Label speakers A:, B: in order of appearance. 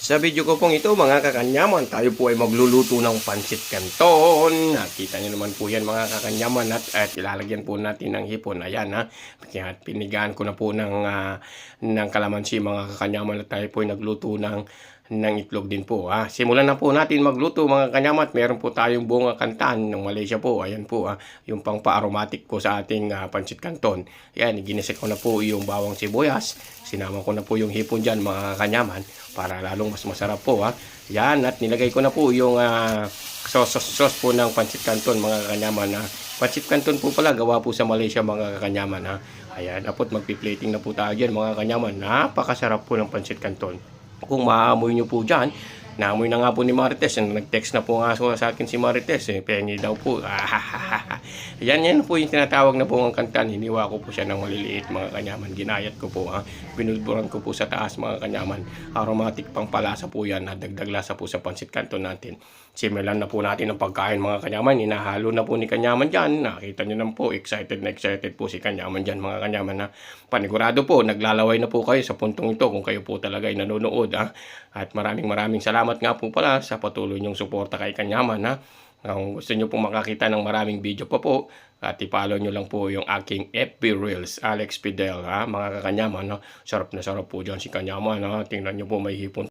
A: Sa video ko pong ito mga kakanyaman, tayo po ay magluluto ng pansit canton. Nakita niyo naman po yan mga kakanyaman at ilalagyan po natin ng hipon. Ayan ha, kaya pinigaan ko na po ng kalamansi mga kakanyaman at tayo po ay nagluto ng itlog din po. Simulan na po natin magluto mga kanyaman. Meron po tayong bunga kantan ng Malaysia po. Ayan po yung pang pa-aromatic ko sa ating pansit canton. Ayan, ginisa ko na po yung bawang sibuyas. Sinama ko na po yung hipon dyan mga kanyaman para lalong mas masarap po. Yan, at nilagay ko na po yung sauce po ng pansit canton mga kanyaman. Pansit canton po pala gawa po sa Malaysia mga kanyaman. Ayan, apot magpi-plating na po tayo dyan mga kanyaman. Napakasarap po ng pansit canton. Kung maamoy nyo po dyan, naamoy na nga po ni Marites. Nag-text na po nga sa akin si Marites. Pengi daw po. Yan po yung tinatawag na po ang kantan. Hiniwa ko po siya ng maliliit mga kanyaman. Ginayat ko po. Binulburan ko po sa taas mga kanyaman. Aromatic pang palasa po yan. Dagdag lasa po sa pansit canton natin. Simulan na po natin ang pagkain mga kanyaman. Hinahalo na po ni kanyaman dyan. Nakita nyo naman po. Excited na excited po si kanyaman dyan mga kanyaman. Panigurado po. Naglalaway na po kayo sa puntong ito kung kayo po talaga ay nanonood. At maraming salamat nga po pala sa patuloy nyong suporta kay kanyaman. Kung gusto nyo pong makakita ng maraming video pa po, at i-follow nyo lang po yung aking FB Reels, Alex Fidel, mga kakanyaman. Sarap na sarap po dyan si kanyaman. Tingnan nyo po, may hipon.